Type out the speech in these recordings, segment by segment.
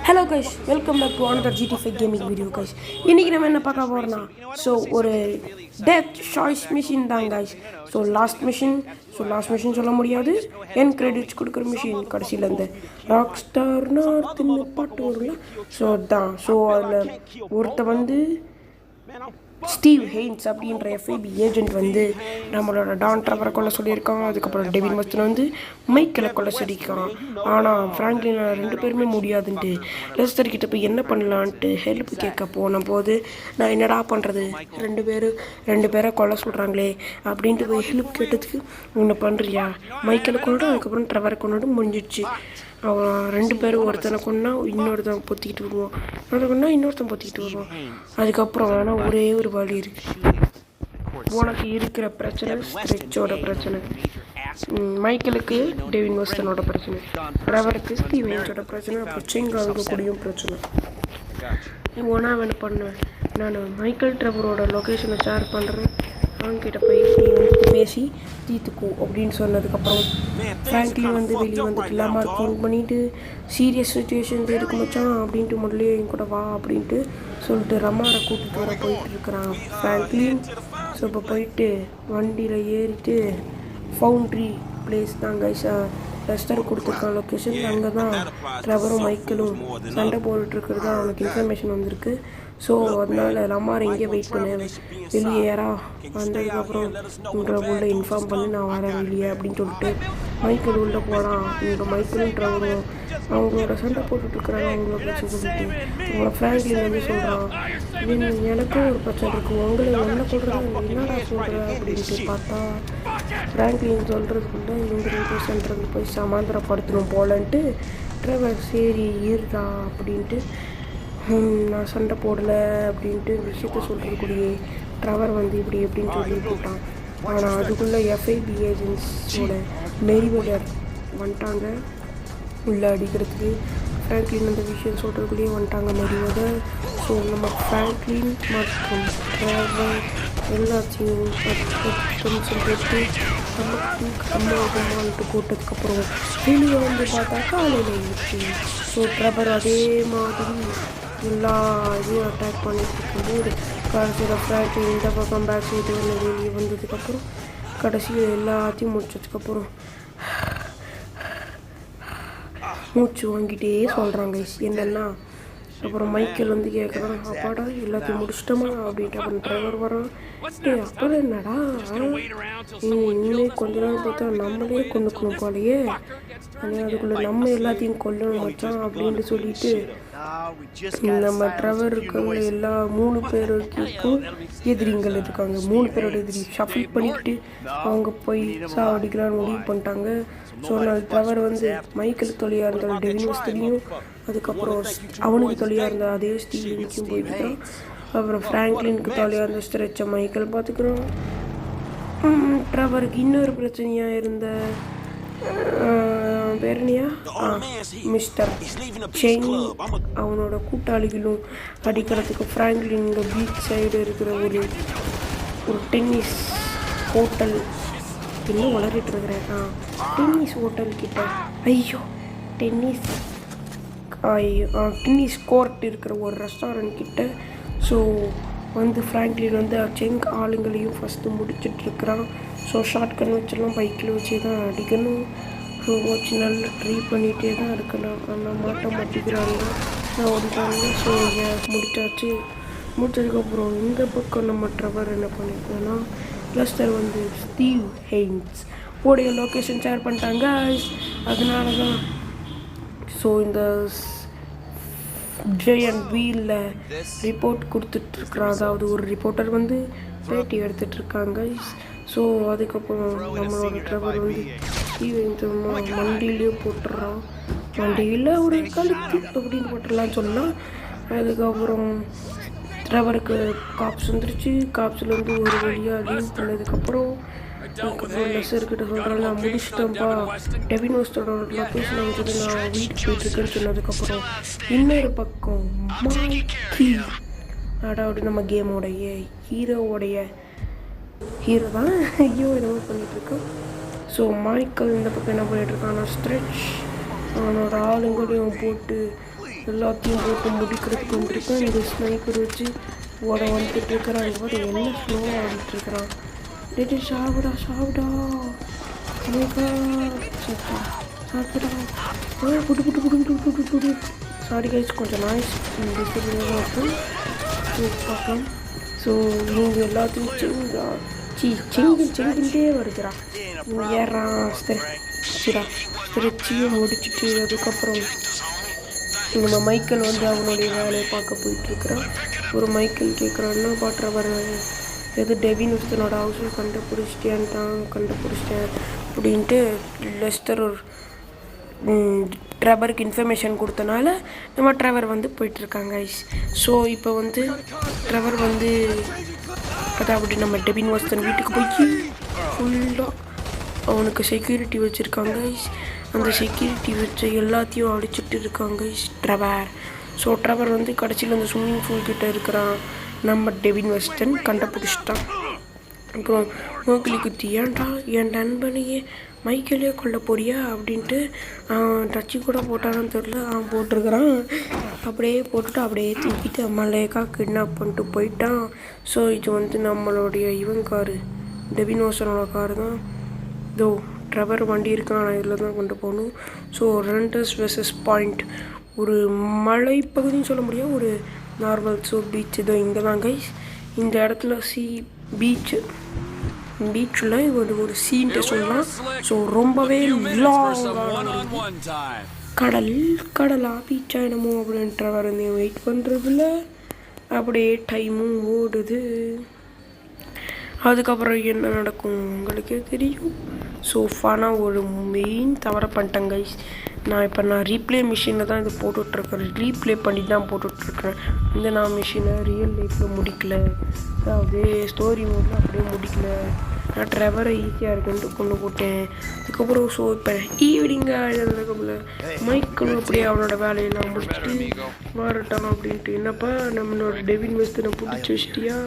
Hello guys, welcome back to another GT5 gaming video guys. இன்றைக்கி நம்ம என்ன பார்க்க போகிறோம்னா ஒரு டெத் சாய்ஸ் மிஷின் தான் கைஸ். லாஸ்ட் மிஷின் சொல்ல முடியாது, என் கிரெடிட்ஸ் கொடுக்குற மிஷின் கடைசியில் இந்த ராக் ஸ்டார் நார்த்துன்னு பாட்டு வரல. அதில் ஒருத்த வந்து ஸ்டீவ் ஹெயின்ஸ் அப்படின்ற எஃப்ஐபி ஏஜென்ட் வந்து நம்மளோட டான் ட்ரெவரை கொள்ள சொல்லியிருக்கான். அதுக்கப்புறம் டெவின் வஸ்டன் வந்து மைக்கில் கொள்ள சொல்லியிருக்கான். ஆனால் ஃப்ராங்க்லின் ரெண்டு பேருமே முடியாதுன்ட்டு லெஸ்டர் கிட்ட போய் என்ன பண்ணலான்ட்டு ஹெல்ப் கேட்க போன போது நான் என்னடா பண்ணுறது, ரெண்டு பேரை கொள்ள சொல்கிறாங்களே அப்படின்ட்டு போய் ஹெல்ப் கேட்டதுக்கு ஒன்று பண்ணுறியா, மைக்கில் கொண்டு அதுக்கப்புறம் ட்ரெவரை கொண்டு முடிஞ்சிடுச்சு. அவன் ரெண்டு பேரும் ஒருத்தனை கொண்டா இன்னொருத்தன் பொத்திக்கிட்டு வருவான், இன்னொருத்தன் பொத்திக்கிட்டு வருவான். அதுக்கப்புறம் ஆனால் ஒரே ஒரு வழி இருக்கு. உனக்கு இருக்கிற பிரச்சனை ஸ்ட்ரெச்சோட பிரச்சனை, மைக்கேலுக்கு டெவின் வஸ்டனோட பிரச்சனை, ட்ரெவருக்கு ஸ்டீவ் ஹெயின்ஸோட பிரச்சனை, அப்புறம் செங்காங்க கூடயும் பிரச்சனை. ஒன்றா வேணும் பண்ணுவேன். நான் மைக்கேல் ட்ரெவரோட லொக்கேஷனை ஷேர் பண்ணுறேன், அவங்ககிட்ட போய் நீ வந்து பேசி தீர்த்துக்கோ அப்படின்னு சொன்னதுக்கப்புறம் ஃப்ராங்க்லின் வந்து வெளியே வந்துட்டு லாமார் ஃபோன் பண்ணிவிட்டு சீரியஸ் சுச்சுவேஷன்ஸ் இருக்கு மச்சான் அப்படின்ட்டு முதல்ல என் கூட வா அப்படின்ட்டு சொல்லிட்டு ரமாரை கூட்டிகிட்டு வர போயிட்டுருக்குறான் ஃப்ராங்க்லின். இப்போ போயிட்டு வண்டியில் ஏறிட்டு ஃபவுண்ட்ரி பிளேஸ் தான் கைஸ் லெஸ்டர் கொடுத்துருக்கான் லொக்கேஷன். அங்கே தான் ட்ரெவரும் மைக்கேலும் சண்டை போட்டுருக்கிறது அவனுக்கு இன்ஃபர்மேஷன் வந்திருக்கு. அதனால லமார் எங்கேயே வெயிட் பண்ணேன், வெளியே ஏறா வந்ததுக்கப்புறம் உங்களை உள்ள இன்ஃபார்ம் பண்ணி நான் வரேன் வெளியே அப்படின்னு சொல்லிட்டு மைக்கேல் உள்ளே போகிறான். இங்கே மைக்கேலும் ட்ரெவரும் அவங்களோட சண்டை போட்டுட்ருக்குறாங்க. அவங்கள பிரச்சனை சொல்லிட்டு உங்களை ஃப்ராங்க்லின் வந்து சொல்கிறான், எனக்கும் ஒரு பிரச்சனை இருக்குது, உங்களை என்ன சொல்கிறது என்னடா சொல்கிற அப்படின்ட்டு பார்த்தா ஃப்ராங்க்லின் சொல்கிறதுக்குள்ள இவங்க சென்டரில் போய் சமாந்திரப்படுத்தணும் போலன்ட்டு ட்ரெவர் சரி இருடா அப்படின்ட்டு நான் சண்டை போடலை அப்படின்ட்டு விஷயத்த சொல்கிறதுக்குள்ளேயே ட்ரெவர் வந்து இப்படி எப்படின்னு சொல்லி போட்டான். ஆனால் அதுக்குள்ளே எஃப்ஐபி ஏஜென்ட்ஸோட மெரிவெதர் வந்துட்டாங்க உள்ளே அடிக்கிறதுக்கு. ஃப்ராங்க்லின் அந்த விஷயம் சொல்கிறதுக்குள்ளேயே வந்துட்டாங்க மெரிவெதர். நம்ம ஃப்ராங்க்லின் மற்றும் ட்ரெவர் எல்லாத்தையும் சொல்லிட்டு அம்மாவுக்கு கூட்டதுக்கப்புறம் வெளியே வந்து பார்த்தா காலையில் இருந்துச்சு. ட்ரெவர் அதே மாதிரி எல்லா இதையும் அட்டாக் பண்ணிட்டு இருக்கும்போது கடைசியில் ஃப்ராங்க்லின் இந்த பக்கம் பேக் சைடு வந்து வெளியே வந்ததுக்கப்புறம் கடைசியில் எல்லாத்தையும் முடிச்சதுக்கப்புறம் மூச்சு வாங்கிட்டே சொல்கிறாங்க என்னென்னா. அப்புறம் மைக்கேல் வந்து கேட்குறான், அப்பாடா எல்லாத்தையும் முடிச்சிட்டோமா அப்படின்ட்டு. அப்புறம் ட்ரைவர் வரான், அப்புறம் என்னடா இன்னும் கொஞ்ச நாள் பார்த்தா நம்மளே கொண்டுக்கணும் போலையே, அதுக்குள்ளே நம்ம எல்லாத்தையும் கொல்லணும் வச்சான் அப்படின்ட்டு சொல்லிட்டு நம்ம ட்ரெவருக்கு எல்லா 3 பேருக்கும் எதிரிங்கள் இருக்காங்க. 3 பேரோட எதிரி ஷஃபில் பண்ணிக்கிட்டு அவங்க போய் சாவடிக்கலான்னு முடிவு பண்ணிட்டாங்க. அதனால் ட்ரெவர் வந்து மைக்கேல் தொழியாக இருந்தாலும் டெவின் வஸ்டனையும் அதுக்கப்புறம் அவனுக்கு தொழியாக இருந்த அதே ஸ்டீவ் ஹெயின்ஸையும் போய்ட்டுக்கிறான். அப்புறம் ஃப்ராங்க்லினுக்கு தொழியாக இருந்த ஸ்ட்ரெச்சை மைக்கேல் பார்த்துக்கிறோம். ட்ரெவருக்கு இன்னொரு பிரச்சனையாக இருந்த பேரணியா மிஸ்டர் செயின் அவனோட கூட்டாளிகளும் அடிக்கிறதுக்கு ஃப்ராங்க்லினோட பீச் சைடு இருக்கிற ஒரு டென்னிஸ் ஹோட்டல் இன்னும் வளரிட்டு இருக்கிறேன் டென்னிஸ் ஹோட்டல் கிட்ட டென்னிஸ் கோர்ட் இருக்கிற ஒரு ரெஸ்டாரண்ட் கிட்ட வந்து ஃப்ராங்க்லின் வந்து செங் ஆளுங்களையும் ஃபஸ்ட்டு முடிச்சிட்ருக்கிறான். ஷார்ட் கன் வச்செல்லாம் பைக்கில் வச்சு தான் அடிக்கணும். வச்சு நல்லா ட்ரை பண்ணிகிட்டே தான் இருக்கலாம், ஆனால் மாட்ட மாட்டிக்கிறாங்க ஓடிட்டாங்க. முடிச்சாச்சு. முடிச்சதுக்கப்புறம் இந்த பக்கம் நம்ம ட்ரெவர் என்ன பண்ணியிருக்கோன்னா லெஸ்டர் வந்து ஸ்டீவ் ஹெயின்ஸ் உடைய லொக்கேஷன் ஷேர் பண்ணிட்டாங்க. அதனால தான் இந்த ஜெயண்ட் வீலில் ரிப்போர்ட் கொடுத்துட்ருக்குறான். அதாவது ஒரு ரிப்போர்ட்டர் வந்து பேட்டி எடுத்துகிட்ருக்காங்க. அதுக்கப்புறம் நம்மளோட ட்ரெவர் வந்து மண்டியிலையும் போட்டுடுறான், மண்டியில் ஒரு கழுத்து அப்படின்னு போட்டுடலான்னு சொன்னால். அதுக்கப்புறம் ட்ரெவருக்கு காப்ஸ் வந்துருச்சு. காப்ஸில் வந்து ஒரு வழியாக லீவ் பண்ணதுக்கப்புறம் லெஸ்டர்கிட்ட சொல்கிறேன், நான் முடிச்சிட்டேன்ப்பா, டெவின் வஸ்டனோட லொக்கேஷன் வந்துட்டு நான் வீட்டுக்கு போயிட்டுருக்கேன்னு சொன்னதுக்கப்புறம் இன்னொரு பக்கம் மைக்கி, அதாவது நம்ம கேமோடைய ஹீரோ தான் என்னவோ பண்ணிகிட்ருக்கோம். மைக்கேல் இந்த பக்கம் என்ன பண்ணிகிட்ருக்கான், ஸ்ட்ரெச் அவனோட ஆளுங்களையும் போட்டு எல்லாத்தையும் போட்டு முடிக்கிறதுக்கு வந்துருக்கேன். இந்த ஸ்னைப்பர் வச்சு வந்துட்டு இருக்கிறான். இவர் என்ன ஸ்லோவாக ஆடிட்டுருக்கிறான். டேட்டு சாப்பிடா சாப்பிடா சாப்பிடா புட்டு புட்டு புட்டு புட்டு புட்டு புட்டு. சாரி கைஸ், கொஞ்சம் நாய்ஸ் டிஸ்டர்பிங்காக இருக்கும். பார்க்கலாம். ஸோ இவங்க எல்லாத்தையும் செங்கிட்டே வருகிறான். ஏறான் ஸ்ட்ரெச்சியும் முடிச்சுட்டு அதுக்கப்புறம் நம்ம மைக்கேல் வந்து அவனுடைய வேலையை பார்க்க போயிட்டுருக்கிறான். ஒரு மைக்கேல் கேட்குறான், என்ன பாட்டுறவர் எது டெவின் விஸ்டனோட ஹவுஸும் கண்டுபிடிச்சிட்டேன் அப்படின்ட்டு லெஸ்டர் ஒரு ட்ரெவருக்கு இன்ஃபர்மேஷன் கொடுத்தனால நம்ம ட்ரெவர் வந்து போயிட்டுருக்காங்க ஐஸ். ஸோ இப்போ வந்து ட்ரெவர் வந்து அதாவது நம்ம டெவின் வாஸ்டன் வீட்டுக்கு போய் ஃபுல்லாக அவனுக்கு செக்யூரிட்டி வச்சுருக்காங்க ஐஸ். அந்த செக்யூரிட்டி வச்சு எல்லாத்தையும் அடிச்சுட்டு இருக்காங்க ஐஸ் ட்ரெவர். ஸோ ட்ரெவர் வந்து கடைசியில் அந்த ஸ்விம்மிங் பூல் கிட்டே இருக்கிறான். நம்ம டெவின் வெஸ்டன் கண்டுபிடிச்சிட்டான். அப்புறம் மோக்கிலி குத்தி, ஏன்டா என் நண்பனையே மைக்கேலே கொல்ல போறியா அப்படின்ட்டு டச்சு கூட போட்டான்னு தெரில, அவன் போட்டிருக்கிறான். அப்படியே போட்டுட்டு அப்படியே தூக்கிட்டு மலையக்கா கிட்னாப் பண்ணிட்டு போயிட்டான். ஸோ இது வந்து நம்மளுடைய இவன் காரு, டெவின் வாஸ்டனோட காரு தான். இதோ ட்ரெவர் வண்டி இருக்கான், நான் இதில் தான் கொண்டு போகணும். ஸோ ரெண்டர்ஸ் வெர்சஸ் பாயிண்ட், ஒரு மலைப்பகுதின்னு சொல்ல முடியாது, ஒரு நார்மல். ஸோ பீச் இதோ இங்கே தான் கைஸ். இந்த இடத்துல பீச்சில் ஒரு சீன்ட்டு சொல்லலாம். ஸோ ரொம்பவே கடலா பீச்சா என்னமோ அப்படின்ற வரந்து வெயிட் பண்ணுறதுல அப்படியே டைமும் ஓடுது. அதுக்கப்புறம் என்ன நடக்கும் உங்களுக்கே தெரியும். ஸோ ஃபனாக ஒரு மெயின் தவற பண்ணிட்டேன் கைஸ். நான் ரீப்ளே மிஷினில் தான் இது போட்டுட்ருக்கேன், ரீப்ளே பண்ணி தான் போட்டுட்ருக்கேன். நான் மிஷினை ரியல் லைஃப்பில் முடிக்கல, அப்படியே ஸ்டோரி மோடில் அப்படியே முடிக்கல. நான் ட்ரெவரை ஈஸியாக இருக்குன்ட்டு கொண்டு போட்டேன். அதுக்கப்புறம் ஸோ இப்போ ஈவினிங்காக எழுதுறதுக்குள்ள மைக்கிளும் அப்படியே அவனோட வேலையெல்லாம் முடிச்சுட்டு வரட்டான் அப்படின்ட்டு. என்னப்பா நம்மளோட டெவின் வெஸ்டனை பிடிச்சி வச்சிட்டியா?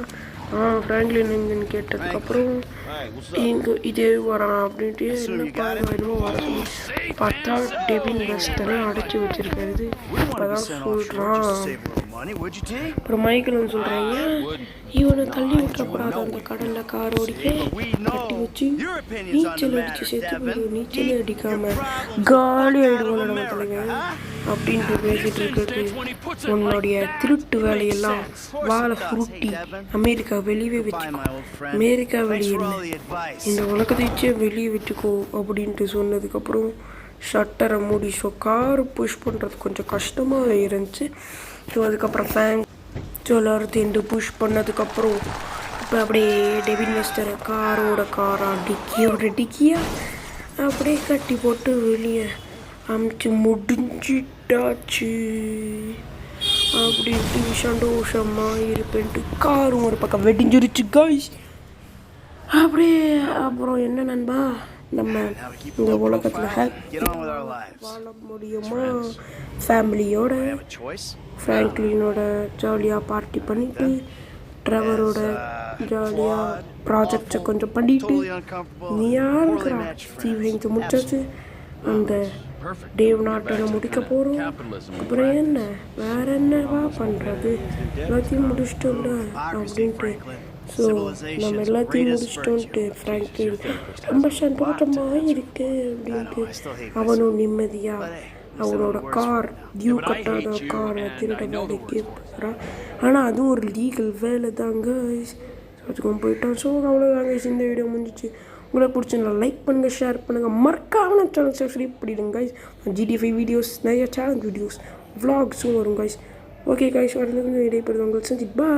ஃப்ராங்க்லின் எங்கன்னு கேட்டதுக்கப்புறம் இங்கே இதே வரான் அப்படின்ட்டு என்னப்பா என்னமோ வரணும் பார்த்தா டெவின் வெஸ்டனை அடைச்சி வச்சிருக்கிறது இப்போதான் சொல்கிறான். அப்புறம் மைக்கேல் வந்து சொல்கிறாங்க, இவனை தள்ளி விட்டுறக்கூடாது, அந்த கடலில் கார் ஓடிக்க கட்டி வச்சு நீச்சல் அடித்து சேர்த்து நீச்சலே அடிக்காமல் காலி ஆகிடுவோம் நம்ம தலைவர் அப்படின்ட்டு பேசிகிட்டு இருக்கிறது. உன்னுடைய திருட்டு வேலையெல்லாம் வாழை சுருட்டி அமெரிக்கா வெளியே வச்சுக்கோ, அமெரிக்கா வெளியே இந்த உலகத்தை வச்சே வெளியே வச்சுக்கோ அப்படின்ட்டு சொன்னதுக்கப்புறம் ஷட்டரை மூடி. ஸோ கார் புஷ் பண்ணுறது கொஞ்சம் கஷ்டமாக இருந்துச்சு. ஸோ அதுக்கப்புறம் எல்லாத்தையும் புஷ் பண்ணதுக்கப்புறம் இப்போ அப்படியே டெவின் வெஸ்டரை காராக டிக்கியா அப்படியே கட்டி போட்டு வெளியே அமுச்சு முடிஞ்சிட்டாச்சு அப்படின்ட்டு சந்தோஷமாக இருப்பேன்ட்டு காரும் ஒரு பக்கம் வெடிஞ்சிருச்சு காய்ஸ். அப்படியே அப்புறம் என்ன நண்பா, நம்ம இந்த உலகத்தில் வாழ முடியுமா? ஃபேமிலியோட ஃப்ராங்க்லினோட ஜாலியாக பார்ட்டி பண்ணிவிட்டு ட்ரெவரோட ஜாலியாக ப்ராஜெக்ட்ஸை கொஞ்சம் பண்ணிவிட்டு நீ யாருக்குறா ஸ்டீவ் முடிச்சாச்சு. அந்த டேவ் நாட்டை முடிக்க போகிறோம். அப்புறம் என்ன வேறு என்னவா பண்ணுறது, எல்லாத்தையும் முடிச்சிட்டோம்ல அப்படின்ட்டு. ஸோ நம்ம எல்லாத்தையும் முடிச்சிட்டோன்ட்டு ஃப்ராங்க்லின் ரொம்ப சந்தோஷமாக இருக்கு அப்படின்ட்டு அவனும் நிம்மதியாக அவனோட கார் டியூ கட்டாத காரை திருட வேலைக்கு போகிறான். ஆனால் அதுவும் ஒரு லீகல் வேலை தாங்க, அதுக்கும் போயிட்டான். ஸோ அவ்வளோதாங்க, இந்த வீடியோ முடிஞ்சிச்சு. உங்களுக்கு பிடிச்சிருந்தா லைக் பண்ணுங்கள், ஷேர் பண்ணுங்கள், மறக்காம சேனல் சப்ஸ்கிரைப் பண்ணிடுங்க கைஸ். GTA5 வீடியோஸ், நிறைய சேலஞ்ச் வீடியோஸ், vlogsம் வரும் கைஸ். ஓகே கைஸ், வரதுலேருந்து விடைபெறுது உங்கள் சஞ்சித். பாய்.